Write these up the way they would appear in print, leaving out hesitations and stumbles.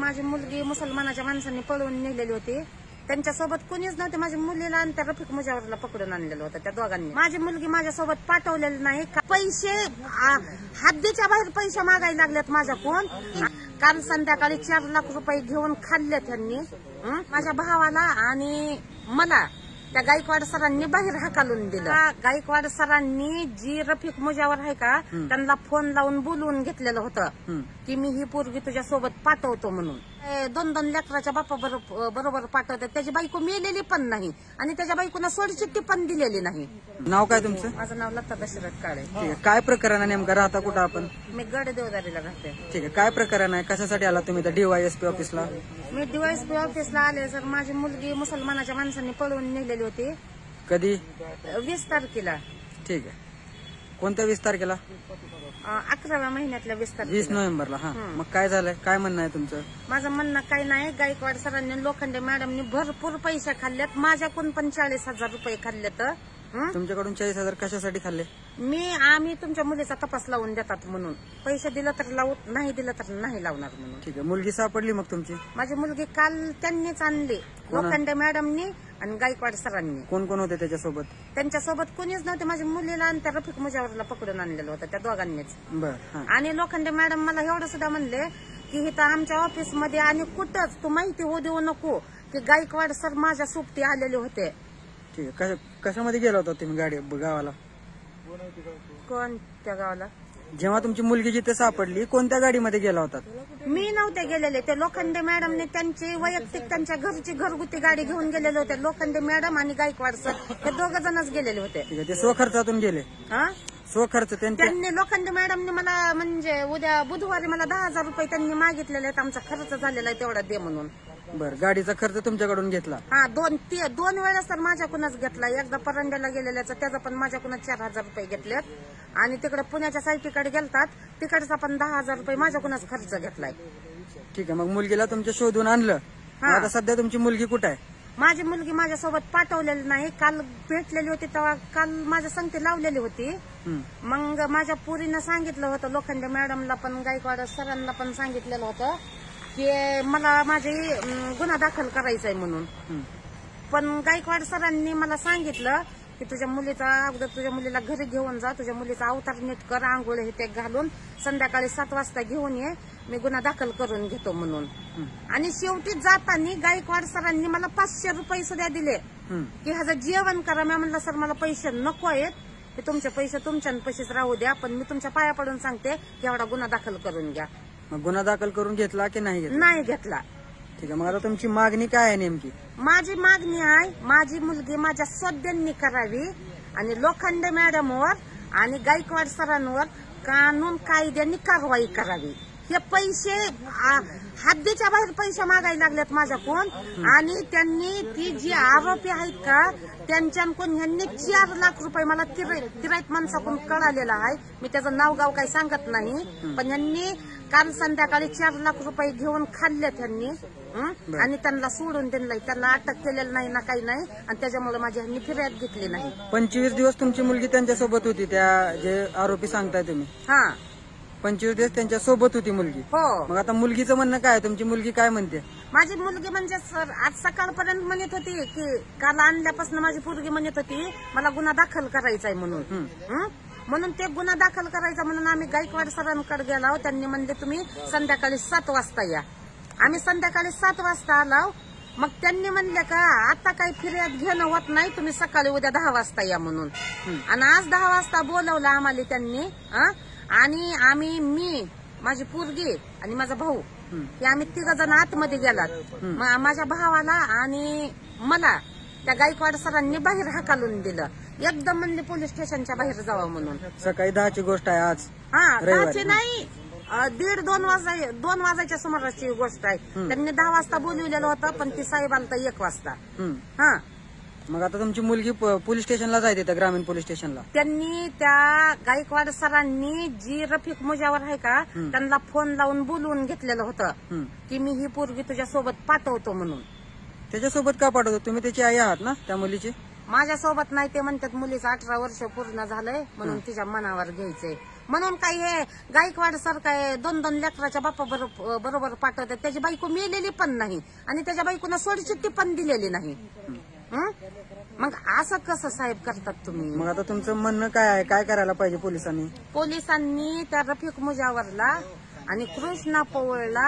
माझी मुलगी मुसलमानाच्या माणसांनी पळवून नेलेली होती. त्यांच्यासोबत कोणीच नव्हते. माझ्या मुलीला आणि त्या रफिक मुजावरला पकडून आणलेलं होतं त्या दोघांनी. माझी मुलगी माझ्यासोबत पाठवलेली नाही. पैसे हद्दीच्या बाहेर पैसे मागायला लागलेत माझ्याकडून. काल संध्याकाळी 4 लाख रुपये घेऊन खाल्ले त्यांनी. माझ्या भावाला आणि मला त्या गायकवाड सरांनी बाहेर हाकालून दिलं. गायकवाड सरांनी जी रफिक मुजावर आहे का त्यांना फोन लावून बोलवून घेतलेलं होतं की मी ही पोरगी तुझ्या सोबत पाठवतो म्हणून. 2 लेकराच्या बापा बरोबर पाठवतात. त्याची बायको मेलेली पण नाही आणि त्याच्या बायकोनं सोडचिठ्ठी पण दिलेली नाही. नाव काय तुमचं? माझं नाव लता दशरथ काळे. ठीक आहे. काय प्रकरण आहे नेमका? राहता कुठं आपण? मी गड देवदारीला राहते. ठीक आहे. काय प्रकरण आहे? कशासाठी आला तुम्ही त्या DYSP ऑफिसला? मी DYSP ऑफिसला आले सर. माझी मुलगी मुसलमानाच्या माणसांनी पळवून नेलेली होती. कधी? 20 तारखेला. ठीक आहे. कोणत्या 20 तारखेला? 11व्या महिन्यातल्या 20 तारखेला. 20 नोव्हेंबरला. हा, मग काय झालंय? काय म्हणणं आहे तुमचं? माझं म्हणणं काही नाही. गायकवाड सरांनी लोखंडे मॅडमनी भरपूर पैसे खाल्लेत. माझ्याकडून पण 40,000 रुपये खाल्लेत. तुमच्याकडून 40,000 कशासाठी खाल्ले? आम्ही तुमच्या मुलीचा तपास लावून देतात म्हणून. पैसे दिलं तर लावू, नाही दिलं तर नाही लावणार म्हणून. ठीक आहे. मुलगी सापडली मग तुमची? माझी मुलगी काल त्यांनीच आणली. लोखंडे मॅडमनी आणि गायकवाड सरांनी. कोण कोण होते त्याच्यासोबत? त्यांच्यासोबत कोणीच नव्हते. माझ्या मुलीला आणि त्या रफिक मुजावरला पकडून आणलेलं होतं त्या दोघांनीच. बर. आणि लोखंडे मॅडम मला एवढं सुद्धा म्हणले की इथं आमच्या ऑफिसमध्ये आणि कुठंच तू माहिती होऊ देऊ नको की गायकवाड सर माझ्या सोबती आलेले होते. ठीक आहे. कशामध्ये गेला होता तुम्ही गाडी गावाला? कोणत्या गावाला? जेव्हा तुमची मुलगी जिथे सापडली कोणत्या गाडीमध्ये गेला होता? मी नव्हते गेलेले. ते लोखंडे मॅडमने त्यांची वैयक्तिक त्यांच्या घरची घरगुती गाडी घेऊन गेलेले होते. लोखंडे मॅडम आणि गायकवाड सर हे 2 जणच गेलेले होते. ठीक आहे. ते स्वखर्चातून गेले? स्वखर्च त्यांनी लोखंडे मॅडमने मला म्हणजे उद्या बुधवारी मला 10,000 रुपये त्यांनी मागितलेले आहेत. आमचा खर्च झालेला आहे तेवढा दे म्हणून. बर. गाडीचा खर्च तुमच्याकडून घेतला? हा, 2 वेळेस तर माझ्याकडूनच घेतला. एकदा परंड्याला गेलेल्याचा त्याचा पण माझ्याकडून 4,000 रुपये घेतलेत. आणि तिकडे पुण्याच्या साईटीकडे गेलतात तिकडचा पण 10,000 रुपये माझ्याकडूनच खर्च घेतलाय. ठीक आहे. मग मुलगीला तुमच्या शोधून आणलं. आता सध्या तुमची मुलगी कुठे आहे? माझी मुलगी माझ्यासोबत पाठवलेली नाही. काल भेटलेली होती तेव्हा काल माझ्या संगती लावलेली होती. मग माझ्या पुरीनं सांगितलं होतं लोखंडे मॅडमला पण गायकवाड सरांना पण सांगितलेलं होतं की मला माझे गुन्हा दाखल करायचा आहे म्हणून. पण गायकवाड सरांनी मला सांगितलं की तुझ्या मुलीचा अगोदर तुझ्या मुलीला घरी घेऊन जा. तुझ्या मुलीचा अवतार नीट कर. आंघोळ हे ते घालून संध्याकाळी 7 वाजता घेऊन ये. मी गुन्हा दाखल करून घेतो म्हणून. आणि शेवटी जाताना गायकवाड सरांनी मला 500 रुपये सुद्धा दिले की ह्याचं जेवण करा. मी म्हणलं सर मला पैसे नको आहेत. ते तुमचे पैसे तुमच्या पैसेच राहू द्या. पण मी तुमच्या पाया पडून सांगते की एवढा गुन्हा दाखल करून घ्या. मग गुन्हा दाखल करून घेतला की नाही घेतला? नाही घेतला. ठीक आहे. मग आता तुमची मागणी काय आहे नेमकी? माझी मागणी आहे माझी मुलगी माझ्या सौद्यांनी करावी आणि लोखंडे मॅडमवर आणि गायकवाड सरांवर कानून कायद्याने कारवाई करावी. हे पैसे हद्दीच्या बाहेर पैसे मागायला लागलेत माझ्याकडून. आणि त्यांनी ती जी आरोपी आहेत का त्यांच्याकडून ह्यांनी 4 लाख रुपये मला तिराईत माणसाकडून कळालेला आहे. मी त्याचं नाव गाव काही सांगत नाही. पण यांनी काल संध्याकाळी 4 लाख रुपये घेऊन खाल्ले त्यांनी. आणि त्यांना सोडून दिलं. त्यांना अटक केलेलं नाही ना काही नाही. आणि त्याच्यामुळे माझी ह्यांनी फिर्याद घेतली नाही. 25 दिवस तुमची मुलगी त्यांच्यासोबत होती त्या जे आरोपी सांगताय तुम्ही? हा, 25 दिवस त्यांच्या सोबत होती मुलगी. हो. मग आता मुलगीचं म्हणणं काय? तुमची मुलगी काय म्हणते? माझी मुलगी म्हणजे सर आज सकाळपर्यंत म्हणत होती की काल आणल्यापासून माझी पोरगी म्हणत होती मला गुन्हा दाखल करायचा आहे म्हणून. म्हणून ते गुन्हा दाखल करायचा म्हणून आम्ही गायकवाड सरांकडे गेलो. त्यांनी म्हणले तुम्ही संध्याकाळी 7 वाजता या. आम्ही संध्याकाळी 7 वाजता आलो. मग त्यांनी म्हणले का आता काही फिर्याद घेणं होत नाही. तुम्ही सकाळी उद्या 10 वाजता या म्हणून. आणि आज 10 वाजता बोलवलं आम्हाला त्यांनी. आणि आम्ही मी माझी पोरगी आणि माझा भाऊ हे आम्ही 3 जण आतमध्ये गेलात. माझ्या भावाला आणि मला त्या गायकवाड सरांनी बाहेर हाकालून दिलं. एकदम म्हणले पोलीस स्टेशनच्या बाहेर जावं म्हणून. सकाळी 10ची गोष्ट आहे आज? हा, 10ची नाही 1:30-2 वाजायच्या सुमाराची गोष्ट आहे. त्यांनी 10 वाजता बोलवलेलं होतं पण ती साहेब आलता 1 वाजता. हा, मग आता तुमची मुलगी पोलीस स्टेशनला जायते त्या ग्रामीण पोलीस स्टेशनला? त्यांनी त्या गायकवाड सरांनी जी रफिक मुजावर आहे का त्यांना फोन लावून बोलवून घेतलेलं होतं की मी ही पोरगी तुझ्या सोबत पाठवतो म्हणून. त्याच्यासोबत का पाठवतो? तुम्ही त्याची आई आहात ना त्या मुलीची? माझ्यासोबत नाही. ते म्हणतात मुलीचं 18 वर्ष पूर्ण झालंय म्हणून तिच्या मनावर घ्यायचंय. म्हणून काय हे गायकवाड सर काय 2-2 लेकराच्या बापा बरोबर पाठवतात. त्याची बायको मेलेली पण नाही आणि त्याच्या बायकोनं सोडचिठ्ठी पण दिलेली नाही. हं? मग असं कसं साहेब करतात तुम्ही? मग आता तुमचं म्हणणं काय आहे, काय करायला पाहिजे पोलिसांनी? पोलिसांनी त्या रफिक मुजावरला आणि कृष्णा पवळला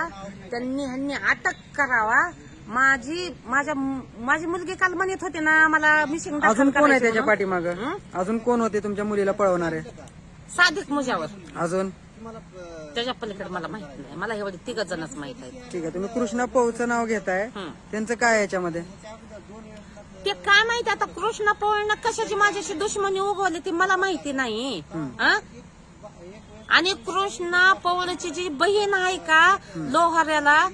ह्यांनी अटक करावा. माझी मुलगी काल म्हणत होती ना मला मिशिंग अजून कोण आहे त्याच्या पाठीमागं? अजून कोण होते तुमच्या मुलीला पळवणारे? सादिक मुजावर. अजून त्याच्या पलीकडे मला माहित नाही. मला एवढे 3 जणच माहित आहेत. ठीक आहे, तुम्ही कृष्णा पौचं नाव घेताय, त्यांचं काय आहे याच्यामध्ये? ते काय माहिती आता कृष्णा पवळनं कशाची माझ्याशी दुश्मनी उगवली ती मला माहिती नाही. आणि कृष्णा पवळची जी बहीण आहे का लोहाऱ्याला,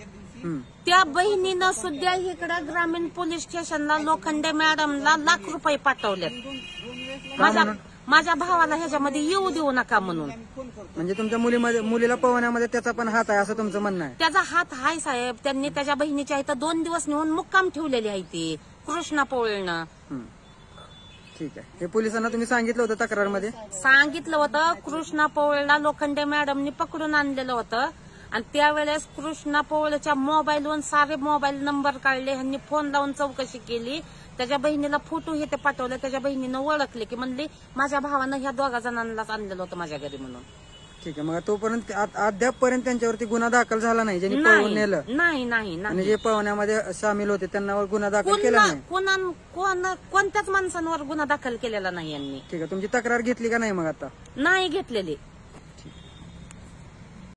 त्या बहिणीनं सुद्धा इकडं ग्रामीण पोलीस स्टेशनला लोखंडे मॅडमला लाख रुपये पाठवलेत माझ्या भावाला ह्याच्यामध्ये येऊ देऊ नका म्हणून. म्हणजे तुमच्या मुलीला पळवण्यामध्ये त्याचा पण हात आहे असं तुमचं म्हणणं आहे? त्याचा हात हाय साहेब. त्यांनी त्याच्या बहिणीच्या इथं 2 दिवस नेऊन मुक्काम ठेवलेली आहे ती कृष्णा पवळनं. ठीक आहे, हे पोलिसांना तुम्ही सांगितलं होतं तक्रारमध्ये? सांगितलं होतं. कृष्णा पवळला लोखंडे मॅडमनी पकडून आणलेलं होतं आणि त्यावेळेस कृष्णा पवळच्या मोबाईलवरून सारे मोबाईल नंबर काढले. ह्यांनी फोन लावून चौकशी केली. त्याच्या बहिणीला फोटो हे ते पाठवले. त्याच्या बहिणीनं ओळखले की म्हणली माझ्या भावानं ह्या 2 जणांनाच आणलेलं होतं माझ्या घरी म्हणून. ठीक आहे, मग तोपर्यंत अद्यापपर्यंत त्यांच्यावरती गुन्हा दाखल झाला नाही? ज्यांनी पळवून नेलं नाही आणि जे पळवण्यामध्ये सामील होते त्यांना गुन्हा दाखल केला नाही? कोणत्याच माणसांवर गुन्हा दाखल केलेला नाही यांनी. ठीक आहे, तुमची तक्रार घेतली का नाही मग आता? नाही घेतलेली.